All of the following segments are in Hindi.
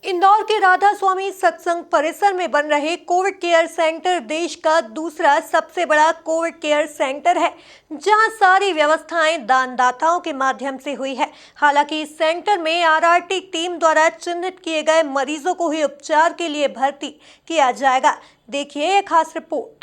इंदौर के राधा स्वामी सत्संग परिसर में बन रहे कोविड केयर सेंटर देश का दूसरा सबसे बड़ा कोविड केयर सेंटर है, जहां सारी व्यवस्थाएं दानदाताओं के माध्यम से हुई है। हालांकि इस सेंटर में आरआरटी टीम द्वारा चिन्हित किए गए मरीजों को ही उपचार के लिए भर्ती किया जाएगा। देखिए एक खास रिपोर्ट।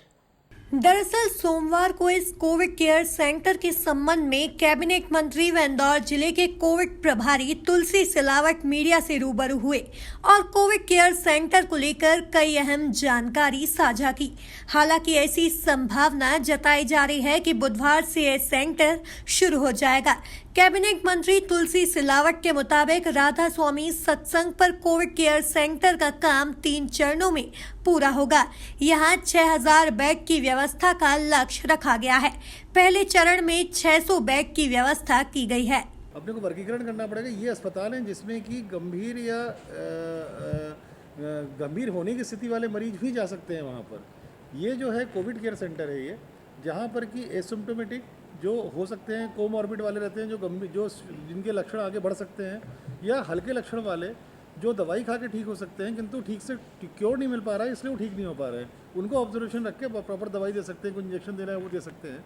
दरअसल सोमवार को इस कोविड केयर सेंटर के संबंध में कैबिनेट मंत्री व इंदौर जिले के कोविड प्रभारी तुलसी सिलावट मीडिया से रूबरू हुए और कोविड केयर सेंटर को लेकर कई अहम जानकारी साझा की। हालांकि ऐसी संभावना जताई जा रही है कि बुधवार से यह सेंटर शुरू हो जाएगा। कैबिनेट मंत्री तुलसी सिलावट के मुताबिक राधा स्वामी सत्संग पर कोविड केयर सेंटर का काम 3 चरणों में पूरा होगा। यहाँ 6000 बेड की व्यवस्था का लक्ष्य रखा गया है। पहले चरण में 600 बेड की व्यवस्था की गई है। अपने को वर्गीकरण करना पड़ेगा। ये अस्पताल हैं जिसमें कि गंभीर या गंभीर होने की स्थिति वाले मरीज भी जा सकते हैं वहाँ पर। ये जो है कोविड केयर सेंटर है ये, जहाँ पर कि एसिम्प्टोमेटिक जो हो सकते हैं, कोमॉर्बिड वाले रहते हैं, जो जिनके लक्षण आगे बढ़ सकते हैं, या हल्के लक्षण वाले जो दवाई खा के ठीक हो सकते हैं किंतु ठीक से क्योर नहीं मिल पा रहा है, इसलिए वो ठीक नहीं हो पा रहे हैं, उनको ऑब्जर्वेशन रख के प्रॉपर दवाई दे सकते हैं, कोई इंजेक्शन देना है वो दे सकते हैं।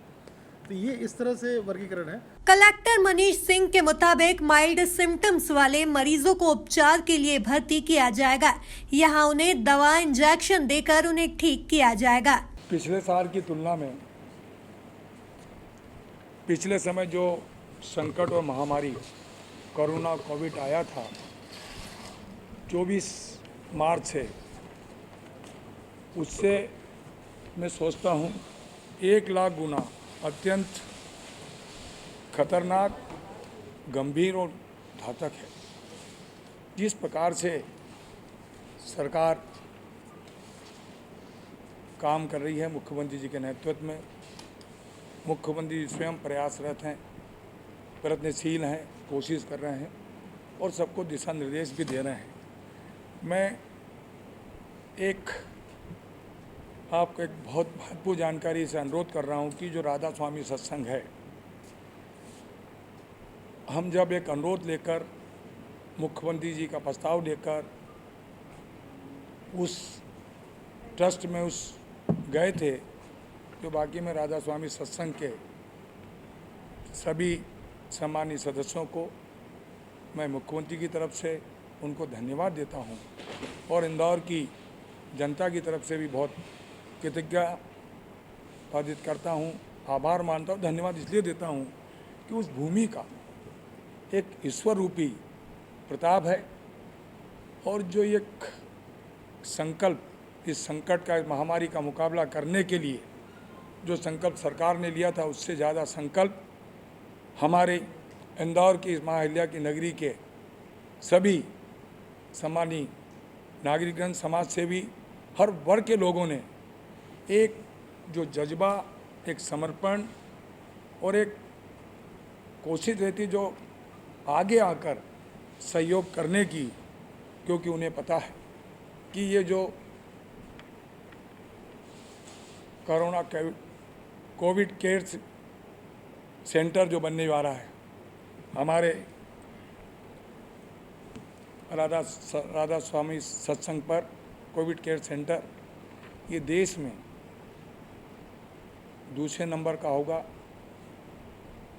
तो ये इस तरह से वर्गीकरण है। कलेक्टर मनीष सिंह के मुताबिक माइल्ड सिम्टम्स वाले मरीजों को उपचार के लिए भर्ती किया जाएगा। यहाँ उन्हें दवा इंजेक्शन देकर उन्हें ठीक किया जाएगा। पिछले साल की तुलना में पिछले समय जो संकट और महामारी कोरोना कोविड आया था 24 मार्च से, उससे मैं सोचता हूँ 1 लाख गुना अत्यंत खतरनाक, गंभीर और घातक है। जिस प्रकार से सरकार काम कर रही है मुख्यमंत्री जी के नेतृत्व में, मुख्यमंत्री स्वयं प्रयासरत हैं, प्रयत्नशील हैं, कोशिश कर रहे हैं और सबको दिशा निर्देश भी दे रहे हैं। मैं आपको एक बहुत महत्वपूर्ण जानकारी से अनुरोध कर रहा हूं कि जो राधा स्वामी सत्संग है, हम जब एक अनुरोध लेकर मुख्यमंत्री जी का प्रस्ताव लेकर उस ट्रस्ट में गए थे, जो बाकी में राधा स्वामी सत्संग के सभी सम्मानित सदस्यों को मैं मुख्यमंत्री की तरफ से उनको धन्यवाद देता हूं और इंदौर की जनता की तरफ से भी बहुत कृतज्ञता पादित करता हूं, आभार मानता हूं। धन्यवाद इसलिए देता हूं कि उस भूमि का एक ईश्वर रूपी प्रताप है और जो एक संकल्प, इस संकट का, महामारी का मुकाबला करने के लिए जो संकल्प सरकार ने लिया था, उससे ज़्यादा संकल्प हमारे इंदौर की इस महाअहिल्या की नगरी के सभी सम्मानीय नागरिकगण, समाज सेवी, हर वर्ग के लोगों ने एक जो जज्बा, एक समर्पण और एक कोशिश रहती जो आगे आकर सहयोग करने की, क्योंकि उन्हें पता है कि ये जो कोरोना कोविड केयर सेंटर जो बनने वाला है हमारे राधा स्वामी सत्संग पर कोविड केयर सेंटर, ये देश में दूसरे नंबर का होगा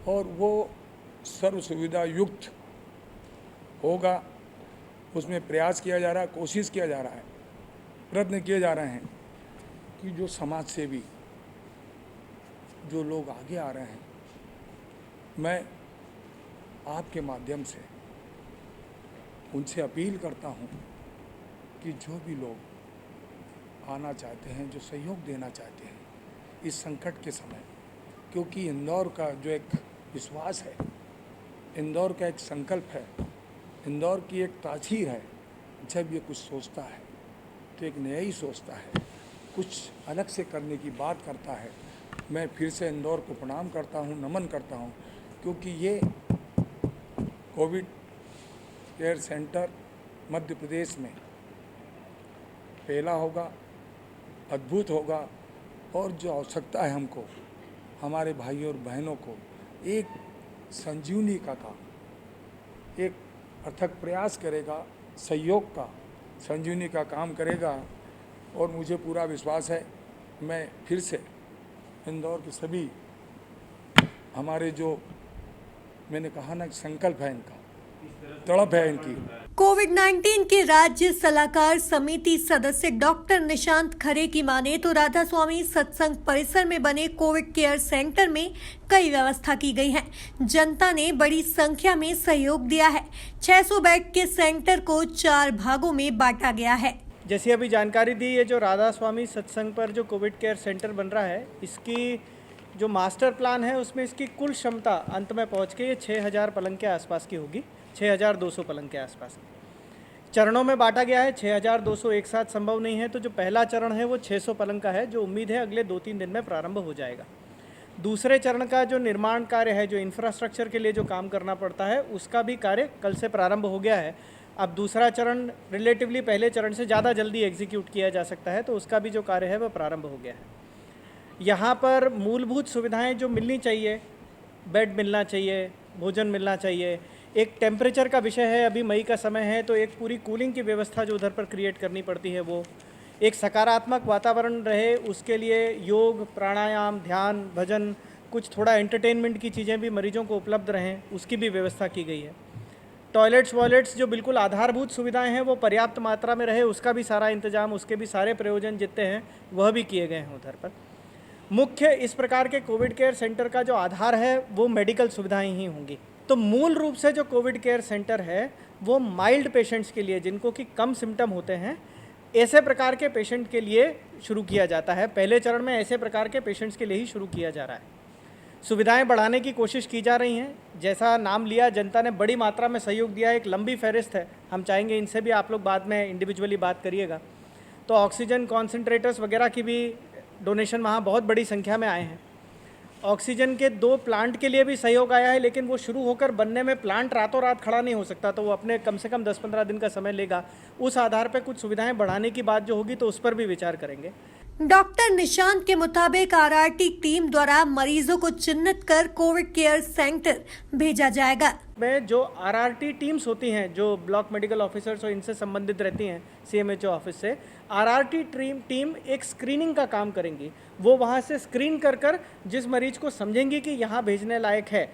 और वो सर्व सुविधा युक्त होगा। उसमें प्रयास किया जा रहा है, कोशिश किया जा रहा है, प्रयत्न किए जा रहे हैं कि जो समाज सेवी, जो लोग आगे आ रहे हैं, मैं आपके माध्यम से उनसे अपील करता हूं कि जो भी लोग आना चाहते हैं, जो सहयोग देना चाहते हैं इस संकट के समय, क्योंकि इंदौर का जो एक विश्वास है, इंदौर का एक संकल्प है, इंदौर की एक तासीर है, जब ये कुछ सोचता है तो एक नया ही सोचता है, कुछ अलग से करने की बात करता है। मैं फिर से इंदौर को प्रणाम करता हूँ, नमन करता हूँ, क्योंकि ये Covid care centre Madhya Pradesh में पहला होगा, अद्भुत होगा और जो आवश्यकता है हमको, हमारे भाइयों और बहनों को एक संजीवनी का काम, एक अथक प्रयास करेगा, सहयोग का, संजीवनी का काम करेगा और मुझे पूरा विश्वास है मैं फिर से इंदौर के सभी हमारे जो मैंने कहा ना संकल्प है इनका, तड़प है इनकी। कोविड-19 के राज्य सलाहकार समिति सदस्य डॉक्टर निशांत खरे की माने तो राधा स्वामी सत्संग परिसर में बने कोविड केयर सेंटर में कई व्यवस्था की गई है। जनता ने बड़ी संख्या में सहयोग दिया है। 600 बेड के सेंटर को 4 भागों में बांटा गया है। जैसी अभी जानकारी दी, ये जो राधा स्वामी सत्संग पर जो कोविड केयर सेंटर बन रहा है, इसकी जो मास्टर प्लान है उसमें इसकी कुल क्षमता अंत में पहुंच के ये 6000 पलंग के आसपास की होगी, 6200 पलंग के आसपास। चरणों में बांटा गया है, 6200 एक साथ संभव नहीं है, तो जो पहला चरण है वो 600 पलंग का है, जो उम्मीद है अगले 2-3 दिन में प्रारंभ हो जाएगा। दूसरे चरण का जो निर्माण कार्य है, जो इंफ्रास्ट्रक्चर के लिए जो काम करना पड़ता है, उसका भी कार्य कल से प्रारंभ हो गया है। अब दूसरा चरण रिलेटिवली पहले चरण से ज़्यादा जल्दी एग्जीक्यूट किया जा सकता है, तो उसका भी जो कार्य है वह प्रारंभ हो गया है। यहाँ पर मूलभूत सुविधाएं जो मिलनी चाहिए, बेड मिलना चाहिए, भोजन मिलना चाहिए, एक टेम्परेचर का विषय है, अभी मई का समय है तो एक पूरी कूलिंग की व्यवस्था जो उधर पर क्रिएट करनी पड़ती है, वो एक सकारात्मक वातावरण रहे, उसके लिए योग, प्राणायाम, ध्यान, भजन, कुछ थोड़ा एंटरटेनमेंट की चीज़ें भी मरीजों को उपलब्ध रहें, उसकी भी व्यवस्था की गई है। टॉयलेट्स वॉयलेट्स जो बिल्कुल आधारभूत सुविधाएं हैं वो पर्याप्त मात्रा में रहे, उसका भी सारा इंतजाम, उसके भी सारे प्रयोजन जितने हैं वह भी किए गए हैं उधर पर। मुख्य इस प्रकार के कोविड केयर सेंटर का जो आधार है वो मेडिकल सुविधाएं ही होंगी। तो मूल रूप से जो कोविड केयर सेंटर है वो माइल्ड पेशेंट्स के लिए, जिनको कि कम सिम्टम होते हैं, ऐसे प्रकार के पेशेंट के लिए शुरू किया जाता है। पहले चरण में ऐसे प्रकार के पेशेंट्स के लिए ही शुरू किया जा रहा है। सुविधाएं बढ़ाने की कोशिश की जा रही हैं। जैसा नाम लिया, जनता ने बड़ी मात्रा में सहयोग दिया, एक लंबी फहरिस्त है, हम चाहेंगे इनसे भी आप लोग बाद में इंडिविजुअली बात करिएगा। तो ऑक्सीजन कॉन्सेंट्रेटर्स वगैरह की भी डोनेशन वहाँ बहुत बड़ी संख्या में आए हैं। ऑक्सीजन के 2 प्लांट के लिए भी सहयोग आया है, लेकिन वो शुरू होकर बनने में प्लांट रातों रात खड़ा नहीं हो सकता, तो वो अपने कम से कम 10-15 दिन का समय लेगा। उस आधार पर कुछ सुविधाएं बढ़ाने की बात जो होगी तो उस पर भी विचार करेंगे। डॉक्टर निशांत के मुताबिक आरआरटी टीम द्वारा मरीजों को चिन्हित कर कोविड केयर सेंटर भेजा जाएगा। में जो आरआरटी टीम्स होती हैं, जो ब्लॉक मेडिकल ऑफिसर्स और इनसे संबंधित रहती हैं सीएमएचओ ऑफिस से, आरआरटी टीम एक स्क्रीनिंग का काम करेंगी। वो वहाँ से स्क्रीन कर जिस मरीज को समझेंगी कि यहाँ भेजने लायक है,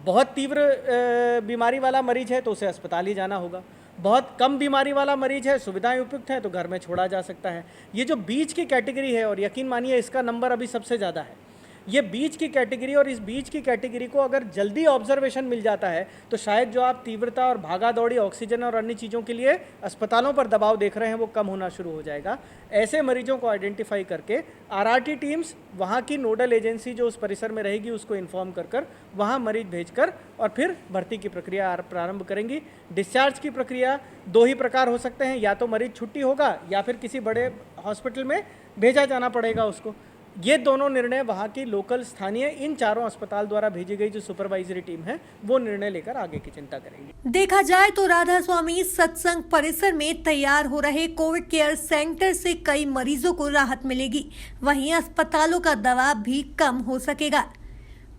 बहुत तीव्र बीमारी वाला मरीज है तो उसे अस्पताल ही जाना होगा, बहुत कम बीमारी वाला मरीज है, सुविधाएं उपयुक्त हैं तो घर में छोड़ा जा सकता है। ये जो बीच की कैटेगरी है, और यकीन मानिए इसका नंबर अभी सबसे ज़्यादा है, ये बीच की कैटेगरी, और इस बीच की कैटेगरी को अगर जल्दी ऑब्जर्वेशन मिल जाता है तो शायद जो आप तीव्रता और भागा दौड़ी ऑक्सीजन और अन्य चीज़ों के लिए अस्पतालों पर दबाव देख रहे हैं वो कम होना शुरू हो जाएगा। ऐसे मरीजों को आइडेंटिफाई करके आरआरटी टीम्स वहाँ की नोडल एजेंसी जो उस परिसर में रहेगी उसको इन्फॉर्म कर वहाँ मरीज भेजकर और फिर भर्ती की प्रक्रिया प्रारंभ करेंगी। डिस्चार्ज की प्रक्रिया 2 ही प्रकार हो सकते हैं, या तो मरीज छुट्टी होगा या फिर किसी बड़े हॉस्पिटल में भेजा जाना पड़ेगा उसको। ये दोनों निर्णय वहाँ की लोकल स्थानीय इन 4 अस्पताल द्वारा भेजी गई जो सुपरवाइजरी टीम है वो निर्णय लेकर आगे की चिंता करेंगे। देखा जाए तो राधा स्वामी सत्संग परिसर में तैयार हो रहे कोविड केयर सेंटर से कई मरीजों को राहत मिलेगी, वहीं अस्पतालों का दबाव भी कम हो सकेगा।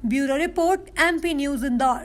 Bureau report, MP news Indore.